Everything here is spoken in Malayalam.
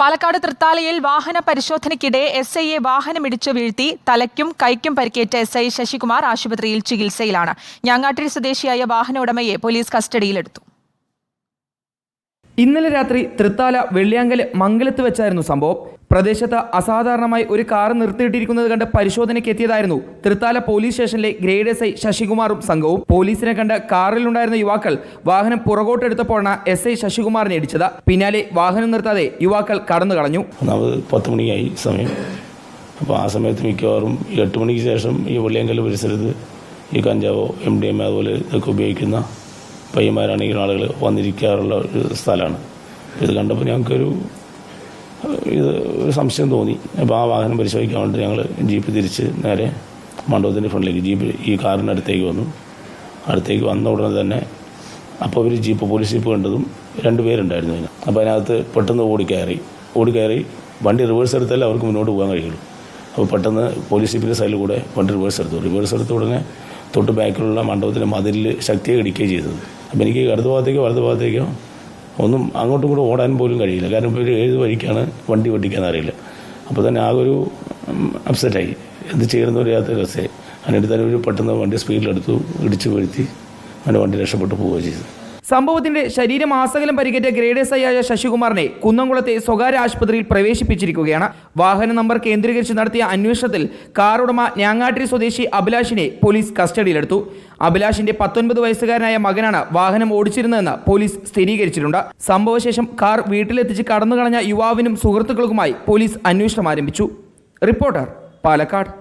പാലക്കാട് തൃത്താലയിൽ വാഹന പരിശോധനയ്ക്കിടെ എസ്ഐയെ വാഹനമിടിച്ചു വീഴ്ത്തി തലയ്ക്കും കൈക്കും പരിക്കേറ്റ എസ്ഐ ശശികുമാർ ആശുപത്രിയിൽ ചികിത്സയിലാണ്. ഞാങ്ങാട്ടിരി സ്വദേശിയായ വാഹന ഉടമയെ പോലീസ് കസ്റ്റഡിയിലെടുത്തു. ഇന്നലെ രാത്രി തൃത്താല വെള്ളിയാങ്കല് മംഗലത്ത് വെച്ചായിരുന്നു സംഭവം. പ്രദേശത്ത് അസാധാരണമായി ഒരു കാർ നിർത്തിയിട്ടിരിക്കുന്നത് കണ്ട് പരിശോധനയ്ക്ക് എത്തിയതായിരുന്നു തൃത്താല പോലീസ് സ്റ്റേഷനിലെ ഗ്രേഡ് എസ്ഐ ശശികുമാറും സംഘവും. പോലീസിനെ കണ്ട് കാറിലുണ്ടായിരുന്ന യുവാക്കൾ വാഹനം പുറകോട്ടെടുത്തപ്പോഴാണ് എസ്ഐ ശശികുമാറിനെ ഇടിച്ചത്. പിന്നാലെ വാഹനം നിർത്താതെ യുവാക്കൾ കടന്നു കളഞ്ഞു. 10 മണിയായി സമയം. അപ്പോൾ ആ സമയത്ത് മിക്കവാറും 8 മണിക്ക് ശേഷം ഈ വെള്ളിയാങ്കല് പരിസരത്ത് ഈ കഞ്ചാവോ MDMA അതുപോലെ ഇതൊക്കെ ഉപയോഗിക്കുന്ന പയ്യന്മാരാണെങ്കിൽ ആളുകൾ വന്നിരിക്കാറുള്ള ഒരു സ്ഥലമാണ്. ഇത് കണ്ടപ്പോൾ ഞങ്ങൾക്കൊരു സംശയം തോന്നി. അപ്പോൾ ആ വാഹനം പരിശോധിക്കാൻ വേണ്ടി ഞങ്ങൾ ജീപ്പ് തിരിച്ച് നേരെ മണ്ഡപത്തിൻ്റെ ഫ്രണ്ടിലേക്ക് ജീപ്പ് ഈ കാറിൻ്റെ അടുത്തേക്ക് വന്നു. അടുത്തേക്ക് വന്ന ഉടനെ തന്നെ അപ്പോൾ ഒരു ജീപ്പ് പോലീസ് ജീപ്പ് കണ്ടതും 2 പേരുണ്ടായിരുന്നു അതിന്. അപ്പോൾ അതിനകത്ത് പെട്ടെന്ന് ഓടിക്കയറി വണ്ടി റിവേഴ്സ് എടുത്താലേ അവർക്ക് മുന്നോട്ട് പോകാൻ കഴിയുള്ളൂ. അപ്പോൾ പെട്ടെന്ന് പോലീസ് ജീപ്പിൻ്റെ സൈഡിൽ കൂടെ വണ്ടി റിവേഴ്സ് എടുത്ത ഉടനെ തൊട്ട് ബാക്കിലുള്ള മണ്ഡപത്തിൻ്റെ മതിലിൽ ശക്തിയെ ഇടിക്കുകയും ചെയ്തത്. അപ്പോൾ എനിക്ക് ഇടത് ഭാഗത്തേക്കോ ഒന്നും അങ്ങോട്ടും കൂടെ ഓടാൻ പോലും കഴിയില്ല. കാരണം ഇപ്പോൾ ഏത് വഴിക്കാണ് വണ്ടി വെട്ടിക്കാൻ അറിയില്ല. അപ്പോൾ തന്നെ ആകെ ഒരു അപ്സെറ്റായി. എന്ത് ചെയ്യണമെന്ന് അറിയാത്ത രസമായി. അതിനിടെ തന്നെ ഒരു പെട്ടെന്ന് വണ്ടി സ്പീഡിലെടുത്തു, ഇടിച്ച് വീഴ്ത്തി അവൻ്റെ വണ്ടി രക്ഷപ്പെട്ടു പോവുകയും ചെയ്തു. സംഭവത്തിന്റെ ശരീരമാസകലം പരിക്കേറ്റ ഗ്രേഡ് എസ് ഐ ആയ ശശികുമാറിനെ കുന്നംകുളത്തെ സ്വകാര്യ ആശുപത്രിയിൽ പ്രവേശിപ്പിച്ചിരിക്കുകയാണ്. വാഹന നമ്പർ കേന്ദ്രീകരിച്ച് നടത്തിയ അന്വേഷണത്തിൽ കാർ ഉടമ ഞാങ്ങാട്ടിരി സ്വദേശി അഭിലാഷിനെ പോലീസ് കസ്റ്റഡിയിലെടുത്തു. അഭിലാഷിന്റെ 19 വയസ്സുകാരനായ മകനാണ് വാഹനം ഓടിച്ചിരുന്നതെന്ന് പോലീസ് സ്ഥിരീകരിച്ചിട്ടുണ്ട്. സംഭവശേഷം കാർ വീട്ടിലെത്തിച്ച് കടന്നുകളഞ്ഞ യുവാവിനും സുഹൃത്തുക്കൾക്കുമായി പോലീസ് അന്വേഷണം ആരംഭിച്ചു. റിപ്പോർട്ടർ, പാലക്കാട്.